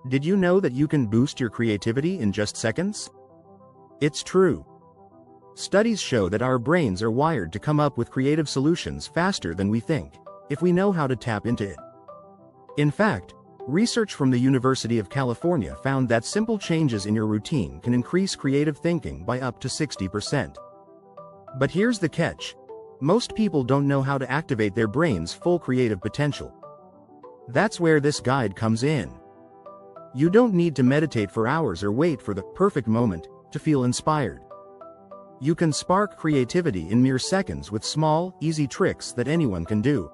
Did you know that you can boost your creativity in just seconds? It's true. Studies show that our brains are wired to come up with creative solutions faster than we think, if we know how to tap into it. In fact, research from the University of California found that simple changes in your routine can increase creative thinking by up to 60%. But here's the catch. Most people don't know how to activate their brain's full creative potential. That's where this guide comes in. You don't need to meditate for hours or wait for the perfect moment to feel inspired. You can spark creativity in mere seconds with small, easy tricks that anyone can do.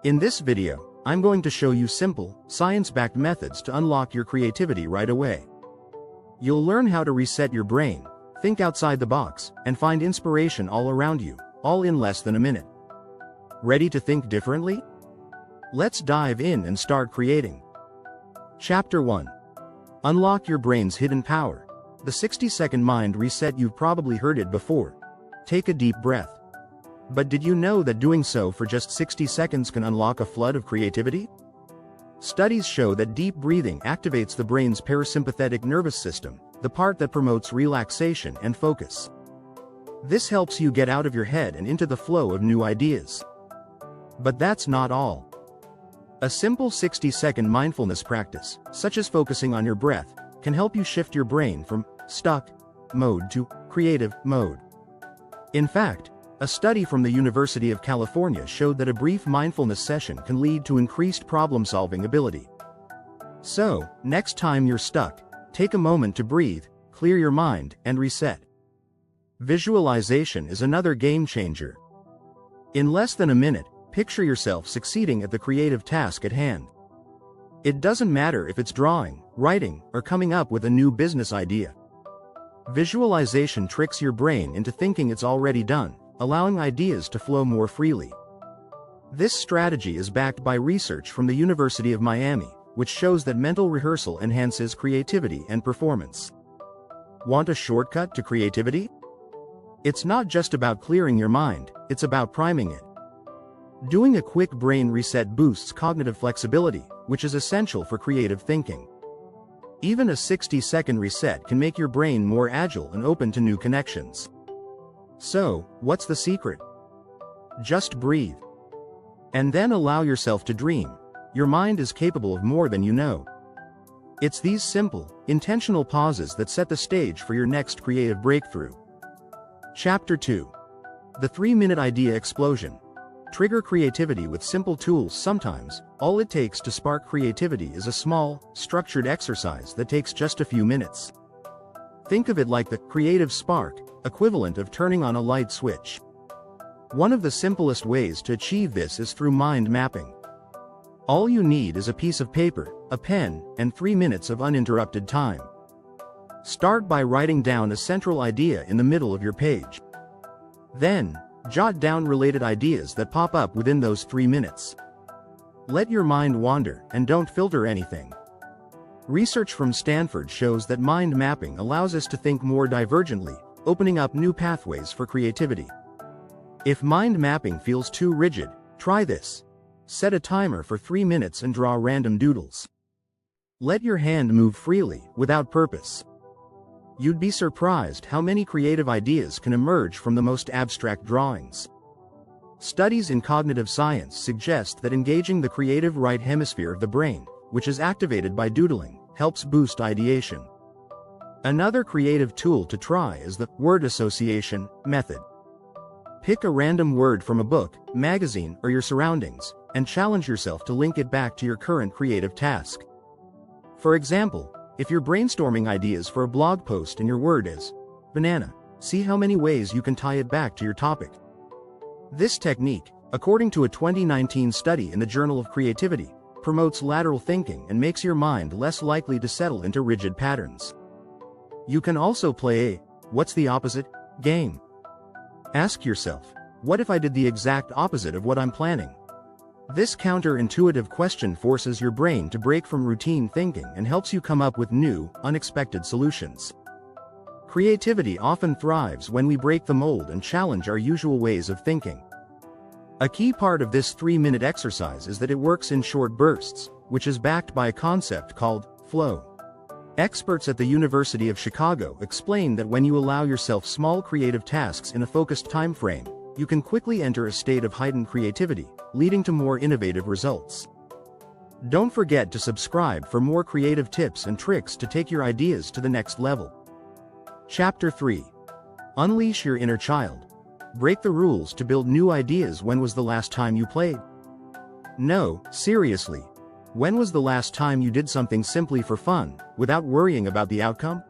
In this video, I'm going to show you simple, science-backed methods to unlock your creativity right away. You'll learn how to reset your brain, think outside the box, and find inspiration all around you, all in less than a minute. Ready to think differently? Let's dive in and start creating. Chapter 1. Unlock your brain's hidden power. The 60-second mind reset. You've probably heard it before. Take a deep breath. But did you know that doing so for just 60 seconds can unlock a flood of creativity? Studies show that deep breathing activates the brain's parasympathetic nervous system, the part that promotes relaxation and focus. This helps you get out of your head and into the flow of new ideas. But that's not all. A simple 60-second mindfulness practice, such as focusing on your breath, can help you shift your brain from stuck mode to creative mode. In fact, a study from the University of California showed that a brief mindfulness session can lead to increased problem-solving ability. So, next time you're stuck, take a moment to breathe, clear your mind, and reset. Visualization is another game changer. In less than a minute, picture yourself succeeding at the creative task at hand. It doesn't matter if it's drawing, writing, or coming up with a new business idea. Visualization tricks your brain into thinking it's already done, allowing ideas to flow more freely. This strategy is backed by research from the University of Miami, which shows that mental rehearsal enhances creativity and performance. Want a shortcut to creativity? It's not just about clearing your mind, it's about priming it. Doing a quick brain reset boosts cognitive flexibility, which is essential for creative thinking. Even a 60-second reset can make your brain more agile and open to new connections. So, what's the secret? Just breathe. And then allow yourself to dream. Your mind is capable of more than you know. It's these simple, intentional pauses that set the stage for your next creative breakthrough. Chapter 2. The 3-minute idea explosion. Trigger creativity with simple tools. Sometimes, all it takes to spark creativity is a small, structured exercise that takes just a few minutes. Think of it like the creative spark, equivalent of turning on a light switch. One of the simplest ways to achieve this is through mind mapping. All you need is a piece of paper, a pen, and 3 minutes of uninterrupted time. Start by writing down a central idea in the middle of your page. Then, jot down related ideas that pop up within those 3 minutes. Let your mind wander, and don't filter anything. Research from Stanford shows that mind mapping allows us to think more divergently, opening up new pathways for creativity. If mind mapping feels too rigid, try this. Set a timer for 3 minutes and draw random doodles. Let your hand move freely, without purpose. You'd be surprised how many creative ideas can emerge from the most abstract drawings. Studies in cognitive science suggest that engaging the creative right hemisphere of the brain, which is activated by doodling, helps boost ideation. Another creative tool to try is the word association method. Pick a random word from a book, magazine, or your surroundings, and challenge yourself to link it back to your current creative task. For example, if you're brainstorming ideas for a blog post and your word is banana, see how many ways you can tie it back to your topic. This technique, according to a 2019 study in the Journal of Creativity, promotes lateral thinking and makes your mind less likely to settle into rigid patterns. You can also play a "what's the opposite?" game. Ask yourself, what if I did the exact opposite of what I'm planning? This counterintuitive question forces your brain to break from routine thinking and helps you come up with new, unexpected solutions. Creativity often thrives when we break the mold and challenge our usual ways of thinking. A key part of this 3-minute exercise is that it works in short bursts, which is backed by a concept called flow. Experts at the University of Chicago explain that when you allow yourself small creative tasks in a focused time frame, you can quickly enter a state of heightened creativity, leading to more innovative results. Don't forget to subscribe for more creative tips and tricks to take your ideas to the next level. Chapter 3. Unleash your inner child. Break the rules to build new ideas. When was the last time you played? No, seriously. When was the last time you did something simply for fun, without worrying about the outcome?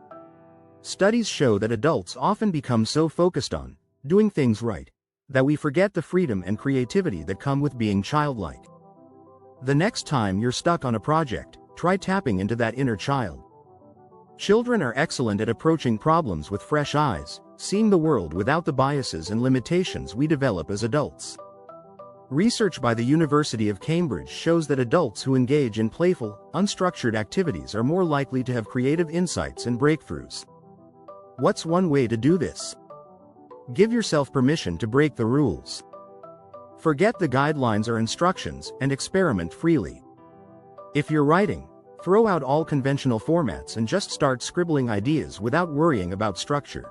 Studies show that adults often become so focused on doing things right that we forget the freedom and creativity that come with being childlike. The next time you're stuck on a project, try tapping into that inner child. Children are excellent at approaching problems with fresh eyes, seeing the world without the biases and limitations we develop as adults. Research by the University of Cambridge shows that adults who engage in playful, unstructured activities are more likely to have creative insights and breakthroughs. What's one way to do this? Give yourself permission to break the rules. Forget the guidelines or instructions and experiment freely. If you're writing, throw out all conventional formats and just start scribbling ideas without worrying about structure.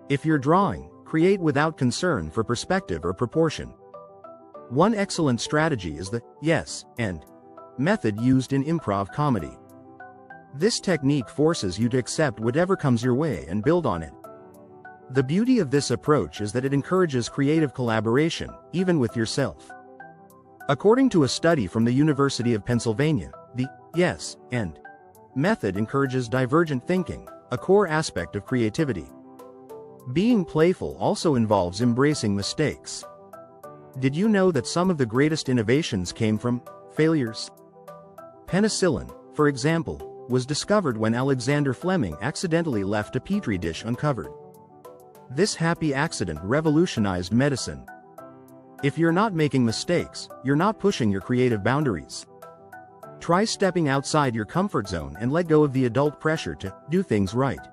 If you're drawing, create without concern for perspective or proportion. One excellent strategy is the yes and method used in improv comedy. This technique forces you to accept whatever comes your way and build on it. The beauty of this approach is that it encourages creative collaboration, even with yourself. According to a study from the University of Pennsylvania, the yes and method encourages divergent thinking, a core aspect of creativity. Being playful also involves embracing mistakes. Did you know that some of the greatest innovations came from failures? Penicillin, for example, was discovered when Alexander Fleming accidentally left a petri dish uncovered. This happy accident revolutionized medicine. If you're not making mistakes, you're not pushing your creative boundaries. Try stepping outside your comfort zone and let go of the adult pressure to do things right.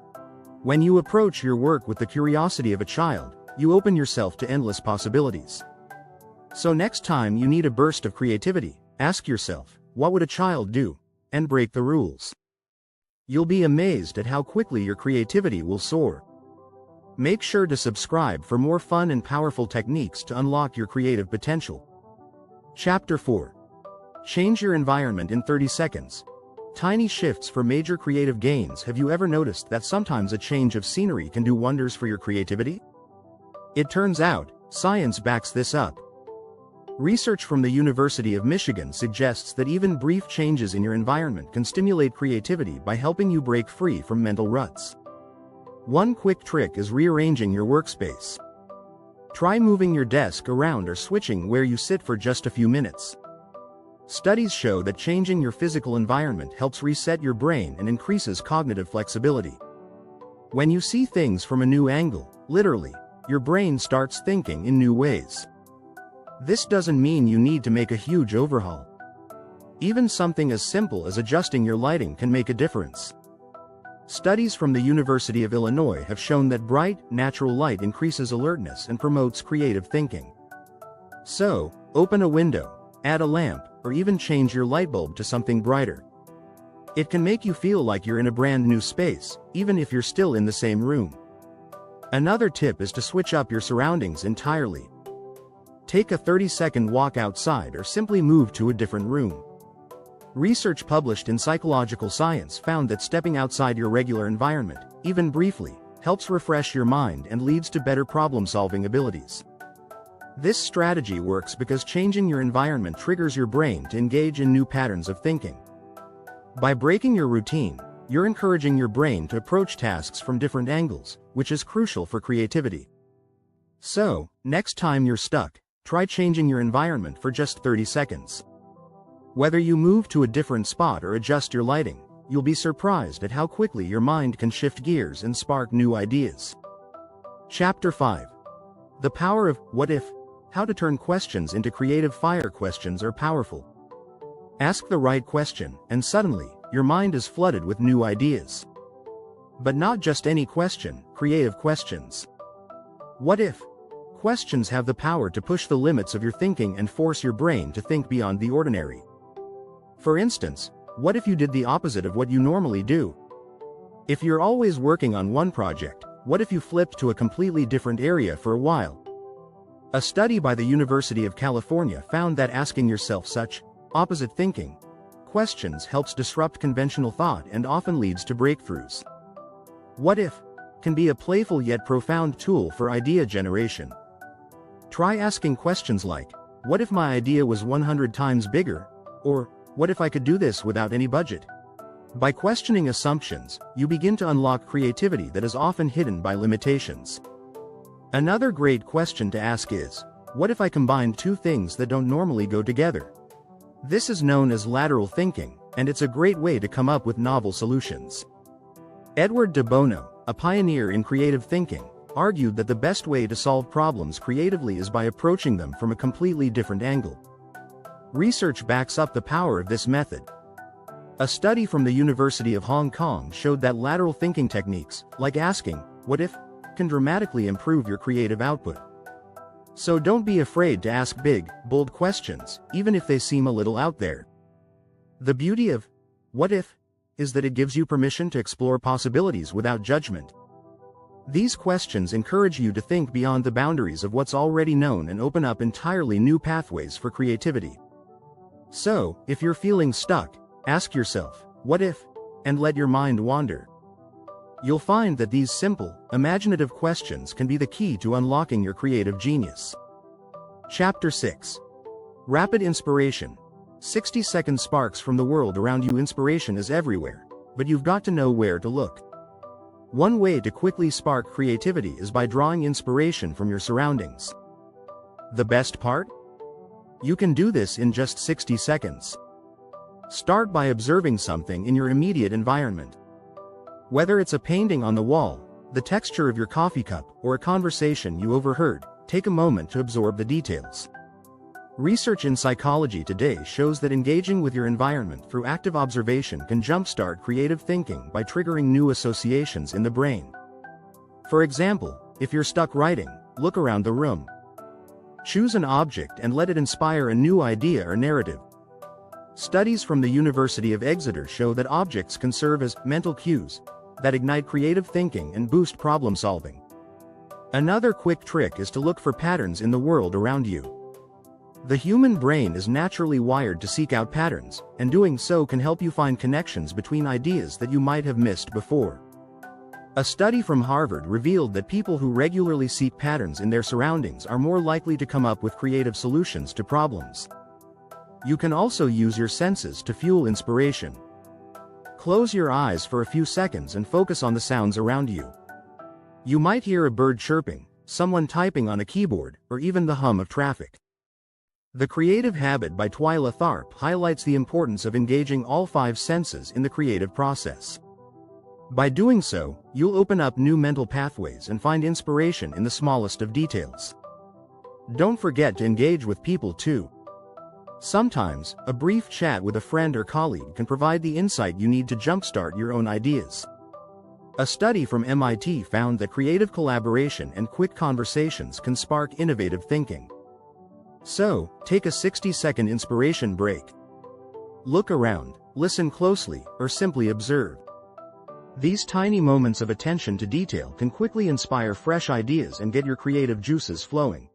When you approach your work with the curiosity of a child, you open yourself to endless possibilities. So next time you need a burst of creativity, ask yourself, what would a child do? And break the rules. You'll be amazed at how quickly your creativity will soar. Make sure to subscribe for more fun and powerful techniques to unlock your creative potential. Chapter 4. Change your environment in 30 seconds. Tiny shifts for major creative gains. Have you ever noticed that sometimes a change of scenery can do wonders for your creativity? It turns out, science backs this up. Research from the University of Michigan suggests that even brief changes in your environment can stimulate creativity by helping you break free from mental ruts. One quick trick is rearranging your workspace. Try moving your desk around or switching where you sit for just a few minutes. Studies show that changing your physical environment helps reset your brain and increases cognitive flexibility. When you see things from a new angle, literally, your brain starts thinking in new ways. This doesn't mean you need to make a huge overhaul. Even something as simple as adjusting your lighting can make a difference. Studies from the University of Illinois have shown that bright, natural light increases alertness and promotes creative thinking. So, open a window, add a lamp, or even change your light bulb to something brighter. It can make you feel like you're in a brand new space, even if you're still in the same room. Another tip is to switch up your surroundings entirely. Take a 30-second walk outside or simply move to a different room. Research published in Psychological Science found that stepping outside your regular environment, even briefly, helps refresh your mind and leads to better problem-solving abilities. This strategy works because changing your environment triggers your brain to engage in new patterns of thinking. By breaking your routine, you're encouraging your brain to approach tasks from different angles, which is crucial for creativity. So, next time you're stuck, try changing your environment for just 30 seconds. Whether you move to a different spot or adjust your lighting, you'll be surprised at how quickly your mind can shift gears and spark new ideas. Chapter 5. The power of what if. How to turn questions into creative fire. Questions are powerful. Ask the right question, and suddenly, your mind is flooded with new ideas. But not just any question, creative questions. What if? Questions have the power to push the limits of your thinking and force your brain to think beyond the ordinary. For instance, what if you did the opposite of what you normally do? If you're always working on one project, what if you flipped to a completely different area for a while? A study by the University of California found that asking yourself such opposite thinking questions helps disrupt conventional thought and often leads to breakthroughs. What if can be a playful yet profound tool for idea generation. Try asking questions like, what if my idea was 100 times bigger? Or, what if I could do this without any budget? By questioning assumptions, you begin to unlock creativity that is often hidden by limitations. Another great question to ask is, what if I combined two things that don't normally go together? This is known as lateral thinking, and it's a great way to come up with novel solutions. Edward de Bono, a pioneer in creative thinking, argued that the best way to solve problems creatively is by approaching them from a completely different angle. Research backs up the power of this method. A study from the University of Hong Kong showed that lateral thinking techniques, like asking, what if, can dramatically improve your creative output. So don't be afraid to ask big, bold questions, even if they seem a little out there. The beauty of what if is that it gives you permission to explore possibilities without judgment. These questions encourage you to think beyond the boundaries of what's already known and open up entirely new pathways for creativity. So, if you're feeling stuck, ask yourself, what if, and let your mind wander. You'll find that these simple, imaginative questions can be the key to unlocking your creative genius. Chapter 6. Rapid Inspiration. 60-second sparks from the world around you. Inspiration is everywhere, but you've got to know where to look. One way to quickly spark creativity is by drawing inspiration from your surroundings. The best part? You can do this in just 60 seconds. Start by observing something in your immediate environment. Whether it's a painting on the wall, the texture of your coffee cup, or a conversation you overheard, take a moment to absorb the details. Research in psychology today shows that engaging with your environment through active observation can jumpstart creative thinking by triggering new associations in the brain. For example, if you're stuck writing, look around the room. Choose an object and let it inspire a new idea or narrative. Studies from the University of Exeter show that objects can serve as mental cues that ignite creative thinking and boost problem solving. Another quick trick is to look for patterns in the world around you. The human brain is naturally wired to seek out patterns, and doing so can help you find connections between ideas that you might have missed before. A study from Harvard revealed that people who regularly seek patterns in their surroundings are more likely to come up with creative solutions to problems. You can also use your senses to fuel inspiration. Close your eyes for a few seconds and focus on the sounds around you. You might hear a bird chirping, someone typing on a keyboard, or even the hum of traffic. The Creative Habit by Twyla Tharp highlights the importance of engaging all 5 senses in the creative process. By doing so, you'll open up new mental pathways and find inspiration in the smallest of details. Don't forget to engage with people too. Sometimes, a brief chat with a friend or colleague can provide the insight you need to jumpstart your own ideas. A study from MIT found that creative collaboration and quick conversations can spark innovative thinking. So, take a 60-second inspiration break. Look around, listen closely, or simply observe. These tiny moments of attention to detail can quickly inspire fresh ideas and get your creative juices flowing.